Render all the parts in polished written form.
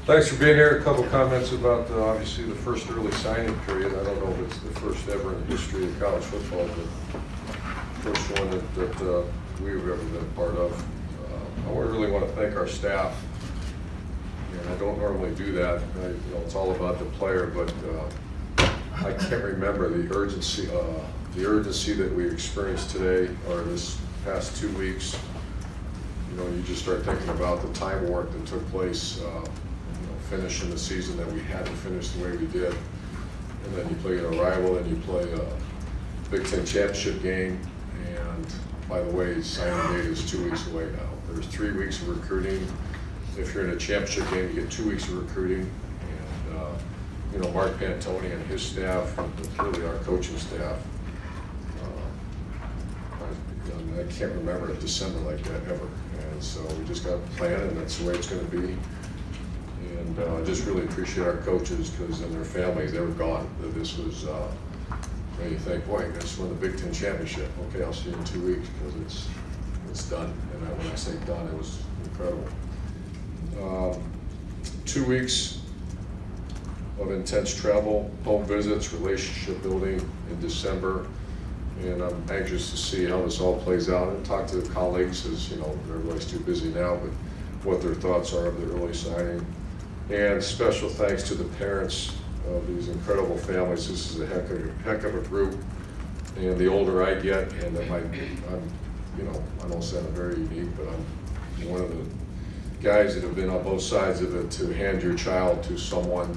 Thanks for being here. A couple comments about obviously the first early signing period. I don't know if it's the first ever in the history of college football, but first one that we've ever been a part of. I really want to thank our staff. And I don't normally do that. It's all about the player, but I can't remember the urgency that we experienced today or this past 2 weeks. You just start thinking about the time warp that took place. Finishing the season that we hadn't finished the way we did, and then you play a rival, and you play a Big Ten championship game, and by the way, signing date is 2 weeks away now. There's 3 weeks of recruiting. If you're in a championship game, you get 2 weeks of recruiting, and Mark Pantoni and his staff, and really our coaching staff, I can't remember a December like that ever, and so we just got to plan, and that's the way it's going to be. And I just really appreciate our coaches, because and their families, they were gone. This was, you think, boy, I just won the Big Ten championship. Okay, I'll see you in 2 weeks, because it's done. And when I say done, it was incredible. 2 weeks of intense travel, home visits, relationship building in December. And I'm anxious to see how this all plays out and talk to the colleagues, as everybody's too busy now, but what their thoughts are of the early signing. And special thanks to the parents of these incredible families. This is a heck of a group. And the older I get, and I don't sound very unique, but I'm one of the guys that have been on both sides of it. To hand your child to someone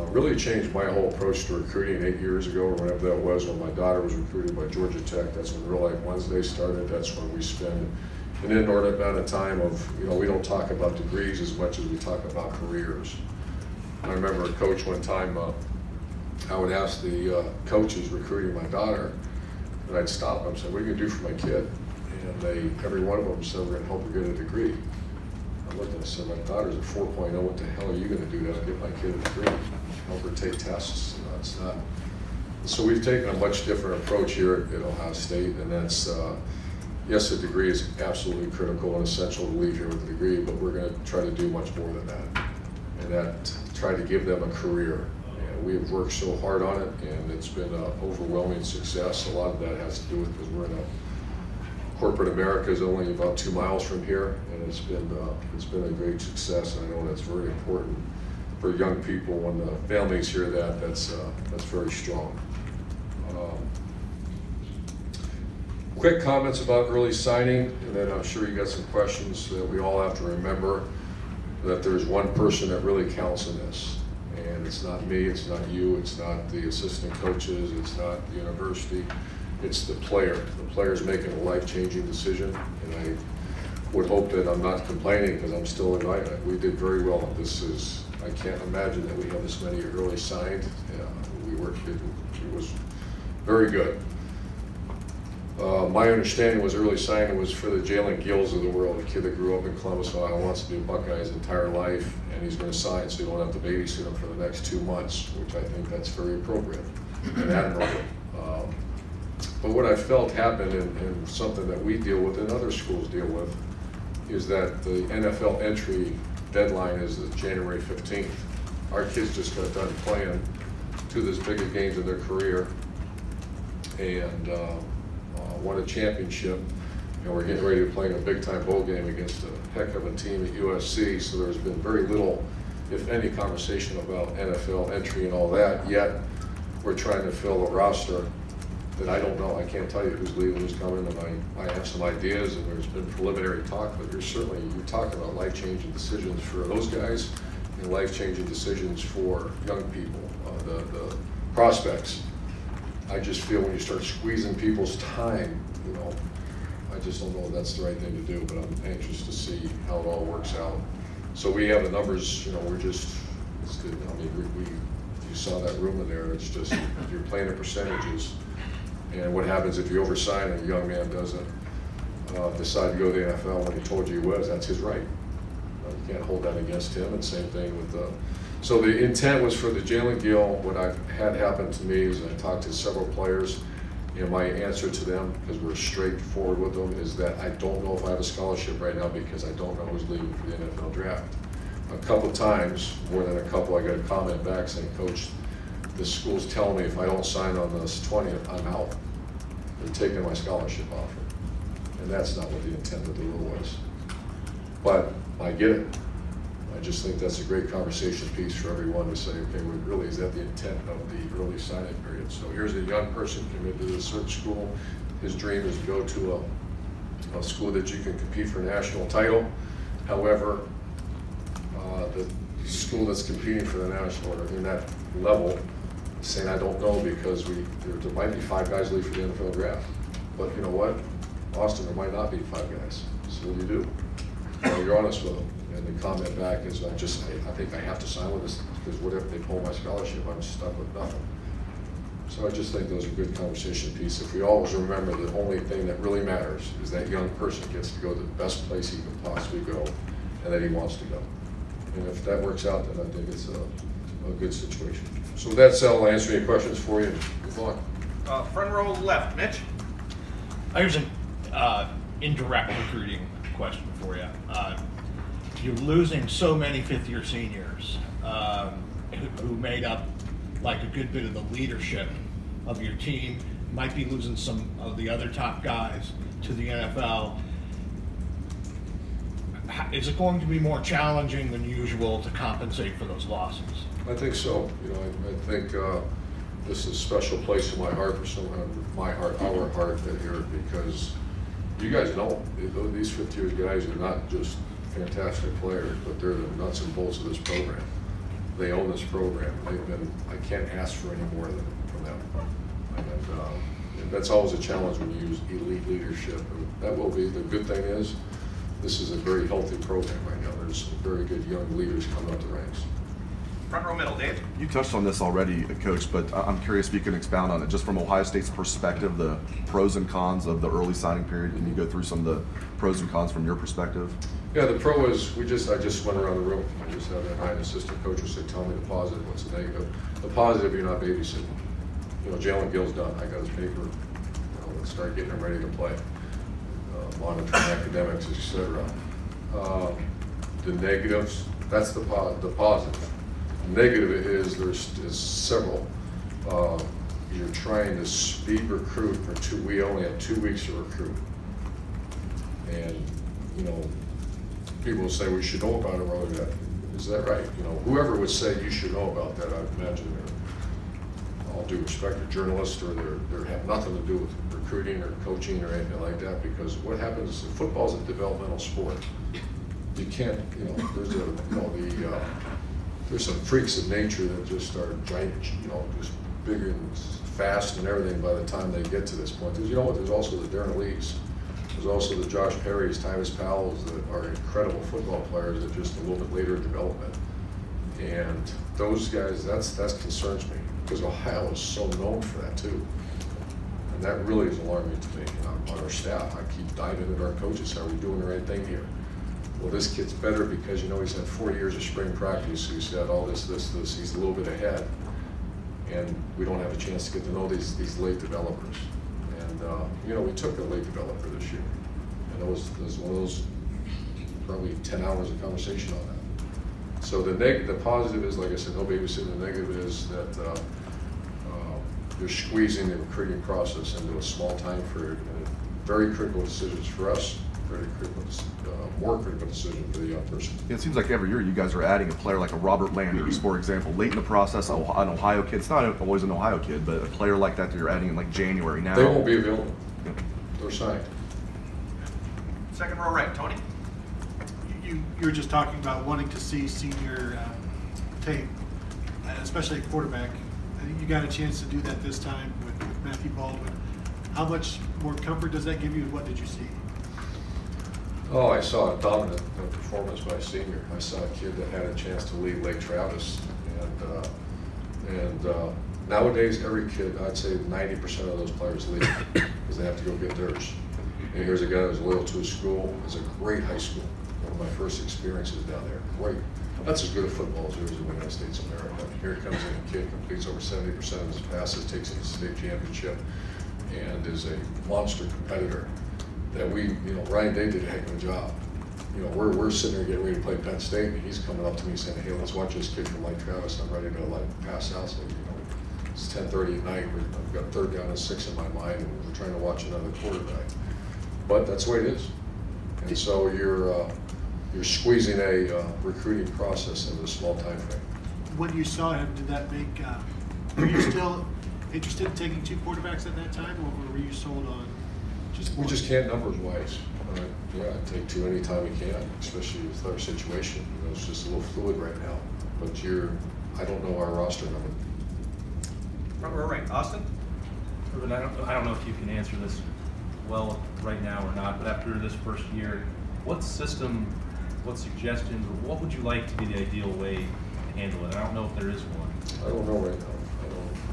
really changed my whole approach to recruiting 8 years ago, or whenever that was, when my daughter was recruited by Georgia Tech. That's when Real Life Wednesday started. That's when we spend an inordinate amount of time of, we don't talk about degrees as much as we talk about careers. I remember a coach one time, I would ask the coaches recruiting my daughter, and I'd stop them and say, what are you gonna do for my kid? And every one of them said, we're gonna help her get a degree. I looked and I said, my daughter's a 4.0, what the hell are you gonna do to get my kid a degree? Help her take tests? It's not. So we've taken a much different approach here at Ohio State, and that's, yes, a degree is absolutely critical and essential to leave here with a degree, but we're going to try to do much more than that, and that try to give them a career. And we have worked so hard on it, and it's been an overwhelming success. A lot of that has to do with because we're in corporate America is only about 2 miles from here, and it's been a great success. And I know that's very important for young people when the families hear that. That's very strong. Quick comments about early signing, and then I'm sure you got some questions. That we all have to remember that there's one person that really counts in this, and it's not me, it's not you, it's not the assistant coaches, it's not the university, it's the player. The player's making a life-changing decision, and I would hope that I'm not complaining, because I'm still invited. We did very well. I can't imagine that we have this many early signed. It was very good. My understanding was early signing was for the Jalen Gills of the world, a kid that grew up in Columbus, Ohio, wants to be a Buckeye his entire life, and he's going to sign, so you don't have to babysit him for the next 2 months, which I think that's very appropriate and admirable. But what I felt happened, and something that we deal with and other schools deal with, is that the NFL entry deadline is January 15th. Our kids just got done playing 2 of the biggest games of their career, and won a championship, and we're getting ready to play in a big-time bowl game against a heck of a team at USC. So there's been very little, if any, conversation about NFL entry and all that. Yet we're trying to fill a roster that I don't know. I can't tell you who's leaving, who's coming, and I have some ideas, and there's been preliminary talk. But you're talking about life-changing decisions for those guys, and life-changing decisions for young people, the prospects. I just feel when you start squeezing people's time, I just don't know if that's the right thing to do, but I'm anxious to see how it all works out. So we have the numbers, you saw that room in there, it's just, you're playing the percentages, and what happens if you oversign and a young man doesn't decide to go to the NFL when he told you he was, that's his right. You can't hold that against him, and same thing with so the intent was for the Jalen Gill. What I've had happen to me is I talked to several players, and my answer to them, because we're straightforward with them, is that I don't know if I have a scholarship right now because I don't know who's leaving for the NFL draft. a couple times, more than a couple, I got a comment back saying, Coach, the school's telling me if I don't sign on this 20th, I'm out. They're taking my scholarship offer. And that's not what the intent of the rule was. But I get it. I just think that's a great conversation piece for everyone to say, okay, well, really, is that the intent of the early signing period? So here's a young person committed to a certain school. His dream is to go to a school that you can compete for a national title. However, the school that's competing for the national or in that level saying, I don't know, because there might be 5 guys leave for the NFL draft. But you know what? Austin, there might not be 5 guys. So what do? Well, you're honest with them. And the comment back is, I think I have to sign with this, because what if they pull my scholarship? I'm stuck with nothing. So I just think those are good conversation pieces. If we always remember the only thing that really matters is that young person gets to go to the best place he can possibly go, and that he wants to go. And if that works out, then I think it's a good situation. So with that said, I'll answer any questions for you. Good luck. Front row left, Mitch. Here's an indirect recruiting question for you. You're losing so many fifth-year seniors who made up like a good bit of the leadership of your team. Might be losing some of the other top guys to the NFL. Is it going to be more challenging than usual to compensate for those losses? I think so. You know, I think this is a special place in my heart for someone, our heart here, because you guys know these fifth-year guys are not just fantastic players, but they're the nuts and bolts of this program. They own this program. I can't ask for any more from them. And that's always a challenge when you use elite leadership. And that will be. The good thing is, this is a very healthy program right now. There's some very good young leaders coming up the ranks. Front row middle, Dave. You touched on this already, Coach, but I'm curious if you can expound on it. Just from Ohio State's perspective, the pros and cons of the early signing period. Can you go through some of the pros and cons from your perspective? Yeah, the pro is, I just went around the room. I just had an assistant coach who said, tell me the positive, what's the negative. The positive, you're not babysitting. You know, Jalen Gill's done. I got his paper. You know, let's start getting him ready to play. Monitoring academics, etc. The negatives, that's the positive. The negative is there's several. You're trying to speed recruit for we only have 2 weeks to recruit. And, you know, people will say we should know about it earlier. Is that right? You know, whoever would say you should know about that, I imagine they're, all due respect, to journalists, or they have nothing to do with recruiting or coaching or anything like that, because what happens is football's a developmental sport. You can't, you know, there's some freaks of nature that just are giant, you know, just bigger and fast and everything by the time they get to this point. There's, you know what, there's also the Darren Lees. There's also the Josh Perrys, Tyvis Powells that are incredible football players that just a little bit later in development. And those guys, that concerns me, because Ohio is so known for that too. And that really is alarming to me. On our staff, I keep diving into our coaches. Are we doing the right thing here? Well, this kid's better because, you know, he's had 4 years of spring practice. He's had all this. He's a little bit ahead. And we don't have a chance to get to know these late developers. And, you know, we took a late developer this year. And it was one of those probably 10 hours of conversation on that. So the positive is, like I said, no babysitting. The negative is that you're squeezing the recruiting process into a small time period. And very critical decisions for us, very critical, more critical decision for the young person. It seems like every year you guys are adding a player like a Robert Landers, for example, late in the process, an Ohio kid. It's not always an Ohio kid, but a player like that you're adding in like January now. They won't be available. They're signed. Second row right, Tony. You were just talking about wanting to see senior tape, especially at quarterback. I think you got a chance to do that this time with Matthew Baldwin. How much more comfort does that give you, and what did you see? Oh, I saw a dominant performance by a senior. I saw a kid that had a chance to lead Lake Travis. And nowadays, every kid, I'd say 90% of those players leave because they have to go get theirs. And here's a guy who's loyal to his school. It's a great high school. One of my first experiences down there. Great. That's as good a football as there is in the United States of America. Here comes in a kid, completes over 70% of his passes, takes it to the state championship, and is a monster competitor. That we, you know, Ryan Day did a heck of a job. you know, we're sitting there getting ready to play Penn State, and he's coming up to me saying, hey, let's watch this kid from Lake Travis. I'm ready to like pass out. So, you know, it's 10:30 at night. I've got 3rd down and 6 in my mind, and we're trying to watch another quarterback. But that's the way it is. And so you're squeezing a recruiting process into a small time frame. When you saw him, did that make, were you still interested in taking 2 quarterbacks at that time, or were you sold on just We one? just can't numbers wise. Yeah, I'd take 2 anytime we can, especially with our situation. You know, it's just a little fluid right now. But I don't know our roster number. Front row right, Austin? Urban, I don't know if you can answer this well right now or not, but after this first year, what system, what suggestions, or what would you like to be the ideal way to handle it? I don't know if there is one. I don't know right now.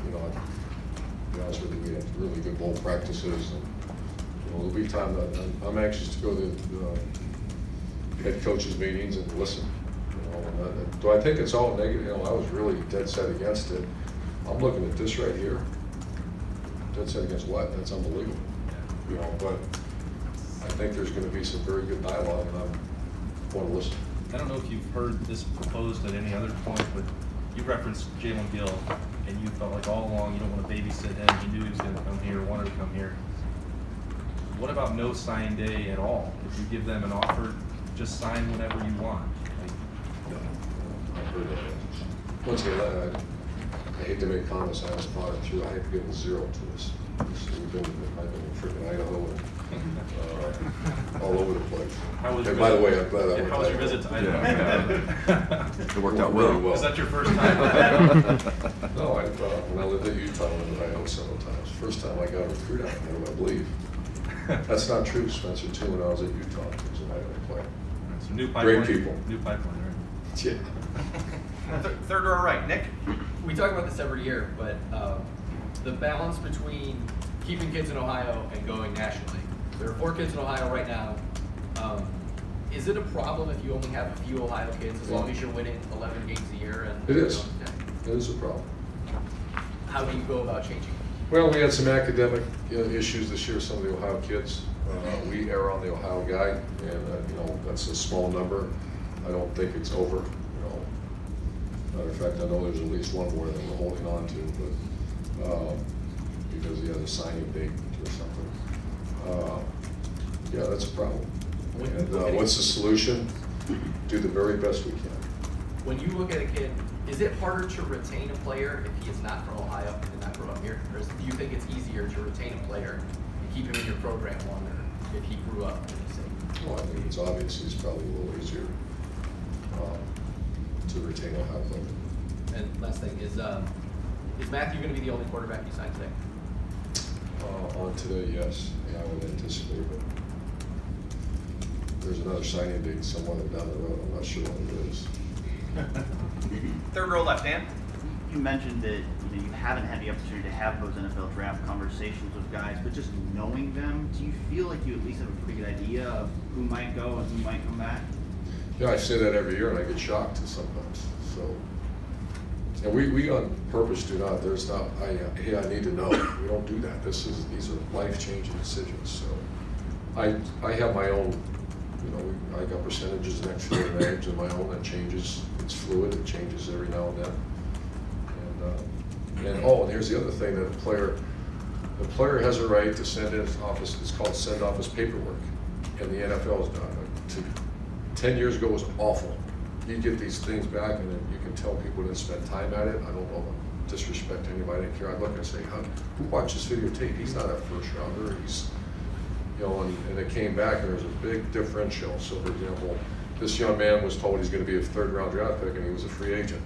You know, to be honest with you, we had really good bowl practices, and you know, there'll be time that I'm anxious to go to the head coaches meetings and listen. You know, and do I think it's all negative? You know, I was really dead set against it. I'm looking at this right here. Dead set against what? That's unbelievable. You know, but I think there's going to be some very good dialogue, and I want to listen. I don't know if you've heard this proposed at any other point, but you referenced Jalen Gill, and you felt like all along you don't want to babysit him. You knew he was going to come here, wanted to come here. What about no sign day at all? If you give them an offer, just sign whenever you want. Like, I've heard that. Once again, I hate to make comments. I haven't thought it through. I have given 0 to this. I've been in freaking Idaho and all over the place. And by the way, I'm glad I went. How was your visit to Idaho? It worked out well. Was that your first time? No, when I lived at Utah, I went to Idaho several times. First time I got a recruit out there, I believe. That's not true, Spencer, too, when I was at Utah. It was an Idaho player. So new pipeline. Great people. New pipeline, right? Yeah. 3rd row right, Nick? We talk about this every year, but the balance between keeping kids in Ohio and going nationally. There are 4 kids in Ohio right now. Is it a problem if you only have a few Ohio kids, as long as you're winning 11 games a year? And It is. Yeah. It is a problem. How do you go about changing it? Well, we had some academic issues this year, some of the Ohio kids. We err on the Ohio guy, and you know, that's a small number. I don't think it's over. You know, matter of fact, I know there's at least one more that we're holding on to, but because he has a signing date or something. Yeah, that's a problem. And what's the solution? Do the very best we can. When you look at a kid, is it harder to retain a player if he is not from Ohio and not grew up here? Or do you think it's easier to retain a player and keep him in your program longer if he grew up in the state? Well, I think it's obvious he's probably a little easier to retain Ohio player. And last thing, is Matthew going to be the only quarterback you signed today? On today, yes. Yeah, I would anticipate it. There's another signing date somewhere down the road. I'm not sure what it is. 3rd row left, Dan? You mentioned that you haven't had the opportunity to have those NFL draft conversations with guys, but just knowing them, do you feel like you at least have a pretty good idea of who might go and who might come back? Yeah, I say that every year, and I get shocked sometimes. So, and we on purpose do not. There's not. Hey, I need to know. We don't do that. These are life-changing decisions. So, I have my own. You know, I got percentages next to the names of my own that changes. It's fluid. It changes every now and then. And here's the other thing, that the player has a right to send in his office. It's called send office paperwork, and the NFL has done it. 10 years ago was awful. You get these things back, and then you can tell people didn't spend time at it. I don't know, disrespect anybody. I didn't care. I look and say, who watched this videotape? He's not a first rounder. He's, you know, and it came back, and there's a big differential. So, for example, this young man was told he's going to be a 3rd round draft pick, and he was a free agent.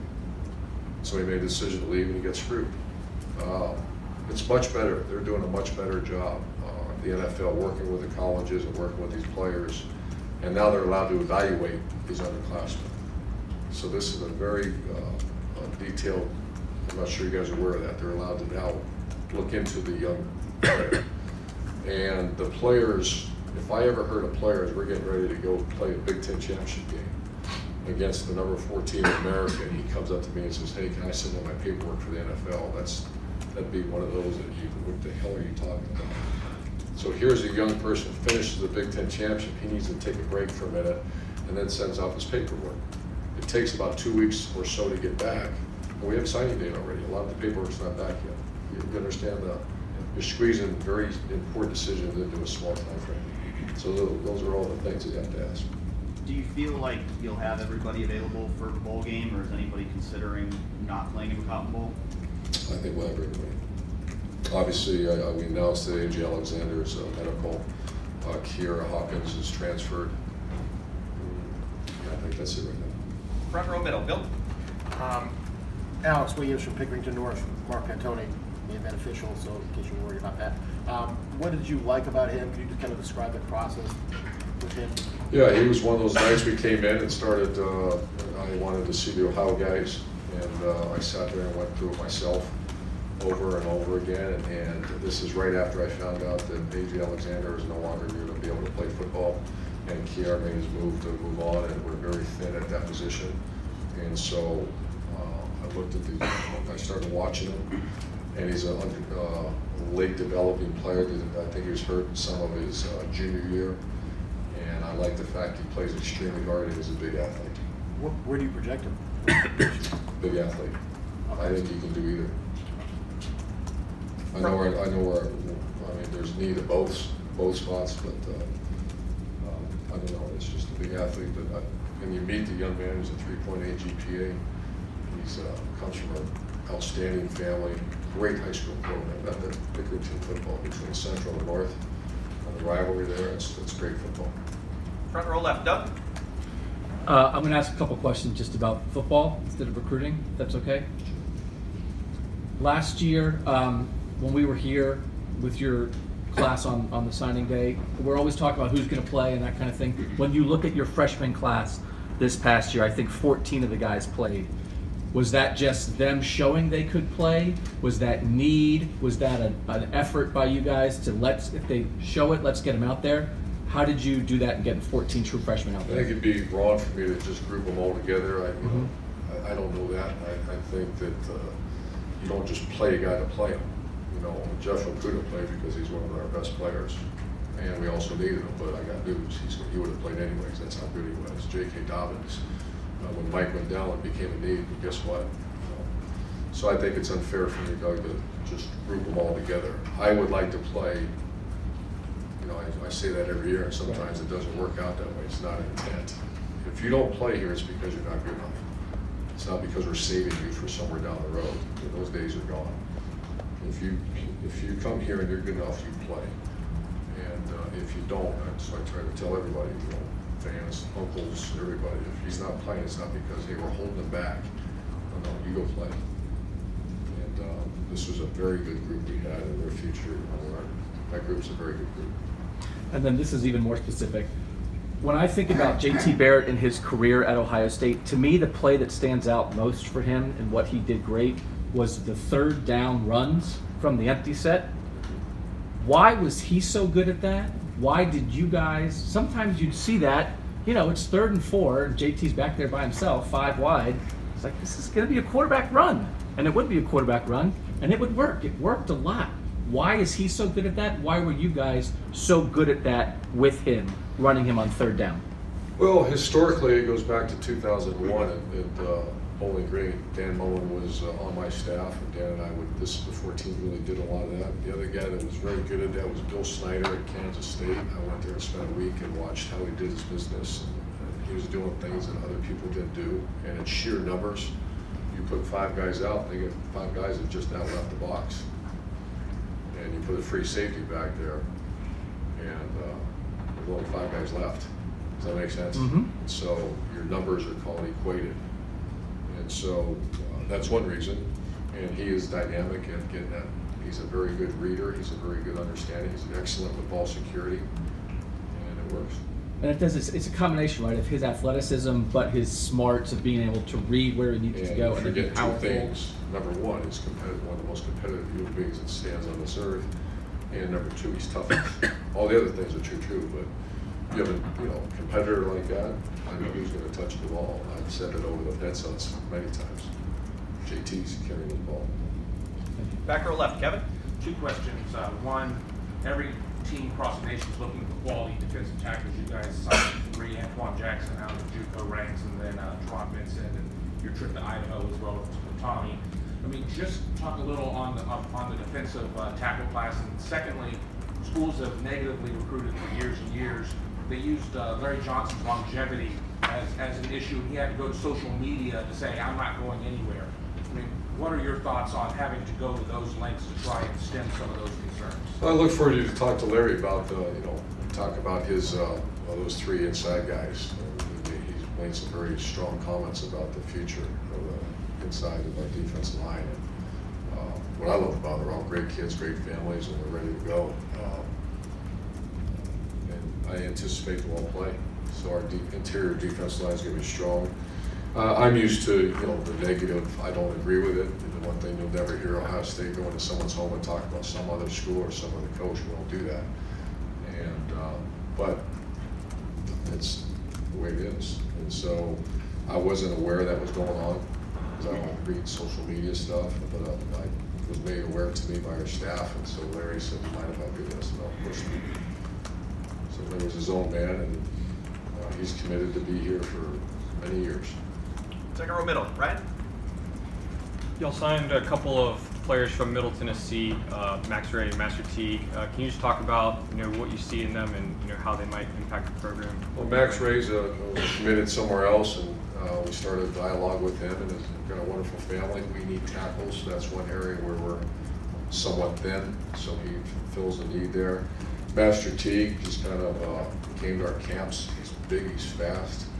So he made a decision to leave, and he gets screwed. It's much better. They're doing a much better job. The NFL working with the colleges and working with these players, and now they're allowed to evaluate these underclassmen. So this is a very detailed. I'm not sure you guys are aware of that. They're allowed to now look into the young player. And the players, if I ever heard of players, we're getting ready to go play a Big Ten championship game against the number 4 team in America, and he comes up to me and says, hey, can I send in my paperwork for the NFL? That'd be one of those that what the hell are you talking about? So here's a young person, finishes the Big Ten championship, he needs to take a break for a minute, and then sends out his paperwork. It takes about 2 weeks or so to get back, and we have signing date already. A lot of the paperwork's not back yet. You understand that? You're squeezing very important decisions into a small time frame. So those are all the things that you have to ask. Do you feel like you'll have everybody available for the bowl game, or is anybody considering not playing in the Cotton Bowl? I think we'll have everybody. Obviously, we announced that A.J. Alexander's medical. Kiera Hawkins is transferred. I think that's it right now. Front row middle, Bill. Alex Williams from Pickerington North, Mark Pantoni, the event official, so in case you're worried about that. What did you like about him? Could you just kind of describe the process with him? Yeah, he was one of those nights we came in and started, I wanted to see the Ohio guys, and I sat there and went through it myself over and over again, and this is right after I found out that A.J. Alexander is no longer going to be able to play football, and Kiara made his move to move on, and we're very thin at that position. And so I looked at I started watching him, and he's a late developing player. I think he was hurt in some of his junior year, and I like the fact he plays extremely hard and he's a big athlete. Where do you project him? Big athlete. I think he can do either. I know where. I mean, there's need at both spots, but I don't know. It's just a big athlete. But when you meet the young man who's a 3.8 GPA, he's comes from an outstanding family, great high school program. Got the Pickerington football between Central and North, and the rivalry there. It's great football. Front row left, Doug. I'm going to ask a couple questions just about football instead of recruiting, if that's okay. Last year, when we were here with your class on the signing day, we're always talking about who's going to play and that kind of thing. When you look at your freshman class this past year, I think 14 of the guys played. Was that just them showing they could play? Was that need? Was that an effort by you guys to if they show it, let's get them out there? How did you do that and get 14 true freshmen out there? I think it'd be wrong for me to just group them all together. I don't know that. I think that you don't just play a guy to play him. You know, Jeff couldn't play because he's one of our best players, and we also needed him. But I got news: he would have played anyways. That's how good he was. J.K. Dobbins, when Mike went down, it became a need. But guess what? So I think it's unfair for me, Doug, to just group them all together. I would like to play. You know, I say that every year, and sometimes it doesn't work out that way. It's not an intent. If you don't play here, it's because you're not good enough. It's not because we're saving you for somewhere down the road. Those days are gone. If you come here and you're good enough, you play. And if you don't, so I try to tell everybody, you know, fans, uncles, everybody, if he's not playing, it's not because they were holding him back. No, you go play. And this was a very good group we had in their future. That group's a very good group. And then this is even more specific. When I think about JT Barrett and his career at Ohio State, to me the play that stands out most for him and what he did great was the third down runs from the empty set. Why was he so good at that? Why did you guys, sometimes you'd see that, you know, it's 3rd and 4, and JT's back there by himself, 5 wide. It's like, this is going to be a quarterback run. And it would be a quarterback run, and it would work. It worked a lot. Why is he so good at that? Why were you guys so good at that with him, running him on 3rd down? Well, historically, it goes back to 2001 at Bowling Green. Dan Mullen was on my staff, and Dan and I this is before team really did a lot of that. The other guy that was very good at that was Bill Snyder at Kansas State. I went there and spent a week and watched how he did his business. And he was doing things that other people didn't do, and it's sheer numbers. You put 5 guys out, they get 5 guys that just now left the box. And you put a free safety back there, and there's only 5 guys left. Does that make sense? Mm-hmm. So your numbers are called equated. And so that's one reason. And he is dynamic at getting that. He's a very good reader. He's a very good understanding. He's excellent with ball security, and it works. And it does. It's a combination, right, of his athleticism, but his smarts of being able to read where he needs to go and be powerful. 2 things. Number 1, he's competitive, one of the most competitive human beings that stands on this earth. And number 2, he's tough. All the other things are true, but you have a competitor like that, I know who's going to touch the ball. I've said it over the headsets many times. JT's carrying the ball. Back row left, Kevin. 2 questions. One, every team across the nation is looking for quality defensive tackles. You guys signed 3, Antoine Jackson out of the JUCO ranks, and then Teron Vincent, and your trip to Idaho as well with Tommy. I mean, just talk a little on the defensive tackle class, and secondly, schools have negatively recruited for years and years. They used Larry Johnson's longevity as an issue. He had to go to social media to say, I'm not going anywhere. I mean, what are your thoughts on having to go to those lengths to try and stem some of those concerns? Well, I look forward to talk to Larry about talk about his those 3 inside guys. He's made some very strong comments about the future of the inside of our defensive line. And what I love about it, they're all great kids, great families, and they're ready to go. And I anticipate they'll all play. So our interior defense line is going to be strong. I'm used to, the negative. I don't agree with it. And the one thing you'll never hear Ohio State going to someone's home and talk about some other school or some other coach. We won't do that. And but it's the way it is. And so I wasn't aware that was going on because I don't read social media stuff. But I was made aware to me by our staff. And so Larry said, "Do you mind if I do this?" And I'll push me. So Larry's his own man, and he's committed to be here for many years. Second row middle, Ryan. Y'all signed a couple of players from Middle Tennessee, Max Ray and Master T. Can you just talk about what you see in them and how they might impact the program? Well, Max Ray's committed somewhere else, and we started a dialogue with him, and he's got a wonderful family. We need tackles, so that's one area where we're somewhat thin, so he fills the need there. Master T just kind of came to our camps. He's big, he's fast.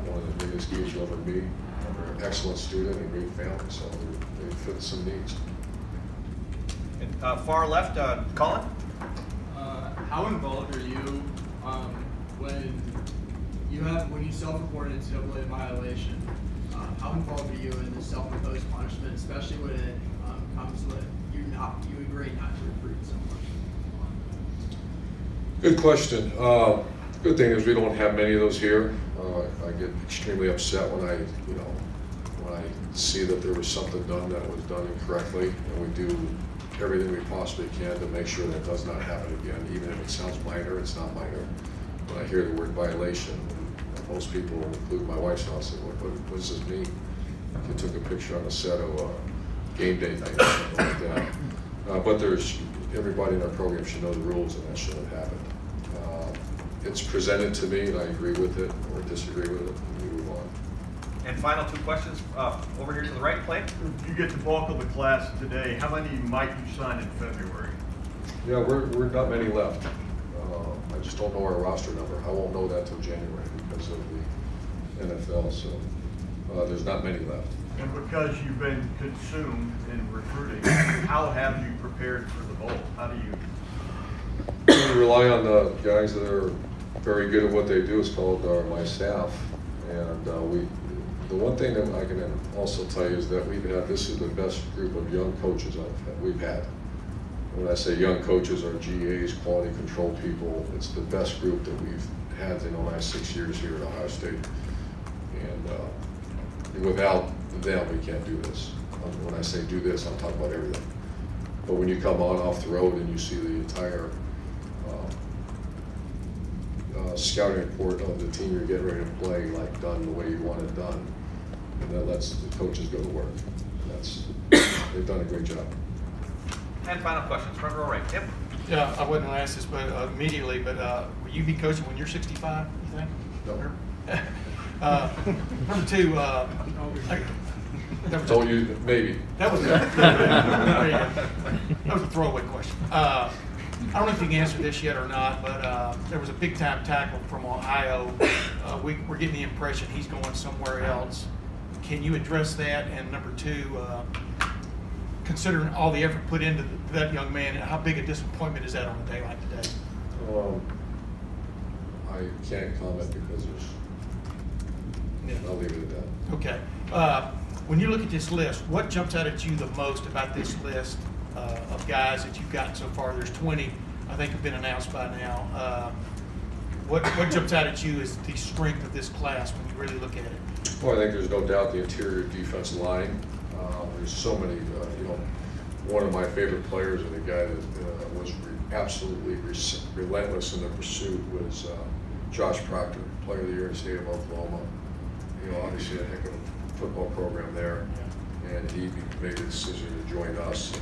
One of the biggest kids you'll ever meet. An excellent student and great family, so they fit some needs. And, far left, Colin. How involved are you when you self-report an NCAA violation? How involved are you in the self-imposed punishment, especially when it comes with you agree not to recruit someone? Good question. Good thing is we don't have many of those here. I get extremely upset when I see that there was something done that was done incorrectly, and we do everything we possibly can to make sure that does not happen again. Even if it sounds minor, it's not minor. When I hear the word violation, most people, including my wife's house, say, what does this mean? If you took a picture on a set of game day night or something like that. But everybody in our program should know the rules, and that shouldn't have happened. It's presented to me, and I agree with it or disagree with it, and we move on. And final 2 questions over here to the right, plate. You get the bulk of the class today. How many might you sign in February? Yeah, we're not many left. I just don't know our roster number. I won't know that till January because of the NFL. So there's not many left. And because you've been consumed in recruiting, how have you prepared for the bowl? How do you? We rely on the guys that are very good at what they do. It's called my staff, and the one thing that I can also tell you is that this is the best group of young coaches we've had. When I say young coaches, our GAs, quality control people, it's the best group that we've had in the last 6 years here at Ohio State. And without them, we can't do this. When I say do this, I'm talking about everything. But when you come off the road and you see the entire scouting report of the team you're getting ready to play, like done the way you want it done, and that lets the coaches go to work. They've done a great job. And final questions, front row right, Tim. Yeah, I wasn't going to ask this, but immediately. But will you be coaching when you're 65? You think? No. Number 2. Told you maybe. That was a throwaway question. I don't know if you can answer this yet or not, but there was a big-time tackle from Ohio. We're getting the impression he's going somewhere else. Can you address that? And number 2, considering all the effort put into that young man, how big a disappointment is that on a day like today? I can't comment because I'll leave it at that. Okay. When you look at this list, what jumps out at you the most about this list of guys that you've gotten so far? There's 20, I think, have been announced by now. What jumps out at you is the strength of this class when you really look at it? Well, I think there's no doubt the interior defensive line. There's so many, one of my favorite players is a guy that was absolutely relentless in the pursuit was Josh Proctor, Player of the Year in the state of Oklahoma. You know, obviously a heck of a football program there, and he made the decision to join us.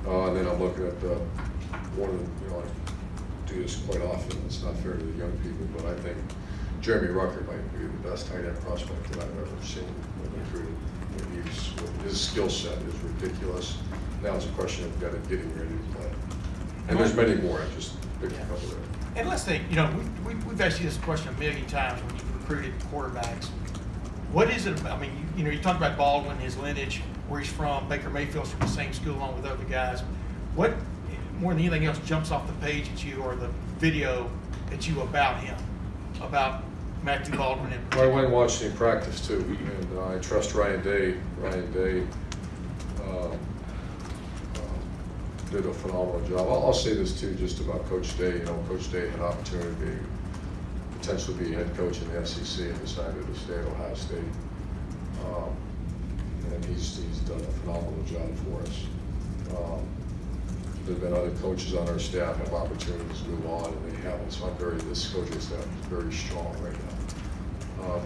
And then I'm looking at one of the, you know, I do this quite often. It's not fair to the young people, but I think Jeremy Rucker might be the best tight end prospect that I've ever seen when recruited. His skill set is ridiculous. Now it's a question of getting ready to play. And there's many more. I just picked a couple there. And let's think, you know, we've asked you this question a million times when you've recruited quarterbacks. What is it about, I mean, you know, you talk about Baldwin, his lineage, where he's from, Baker Mayfield's from the same school along with other guys. What, more than anything else, jumps off the page at you or the video at you about him, about Matthew Baldwin in particular? Well, I went and watched him practice too, and I trust Ryan Day. Ryan Day did a phenomenal job. I'll say this too, just about Coach Day. You know, Coach Day had an opportunity to potentially be head coach in the SEC and decided to stay at Ohio State. And he's done a phenomenal job for us. There's been other coaches on our staff have opportunities to move on, and they haven't. So this coaching staff is very strong right now.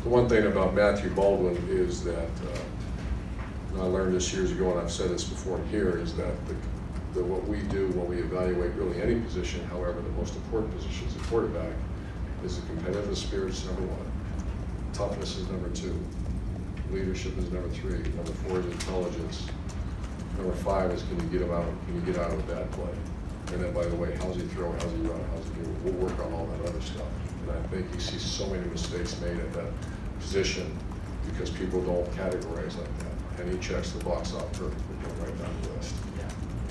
The one thing about Matthew Baldwin is that, and I learned this years ago, and I've said this before here, is that what we do when we evaluate really any position, however, the most important position is a quarterback, is the competitive spirit is number one. Toughness is number two. Leadership is number three. Number four is intelligence. Number five is can you get out of a bad play? And then, by the way, how's he throw? How's he run? How's he do? We'll work on all that other stuff. And I think you see so many mistakes made at that position because people don't categorize like that. And he checks the box off perfectly, going right down the list.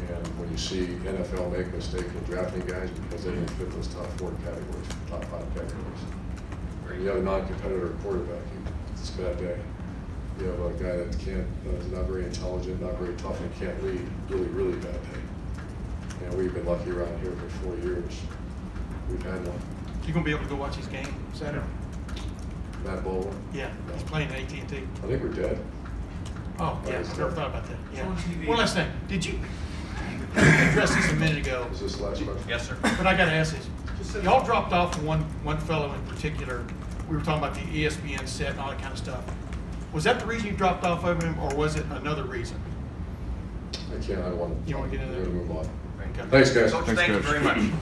And when you see NFL make a mistake in drafting guys because they didn't fit those top four categories, top five categories. You have a non-competitor quarterback, it's a bad day. You have a guy that is not very intelligent, not very tough, and can't lead, really bad day. And we've been lucky around here for 4 years. We've had one. You gonna be able to go watch his game Saturday? Matt Baldwin? Yeah, he's playing at AT&T. I think we're dead. Oh, yeah, I never thought about that. Yeah. On TV. One last thing, did you address this a minute ago? Is this the last question? Yes, sir. But I gotta ask this. Y'all dropped off one fellow in particular. We were talking about the ESPN set and all that kind of stuff. Was that the reason you dropped off of him, or was it another reason? I don't want to. You don't want to get into that? We're going to move on. Okay. Thanks, guys. Coach, thank you very much.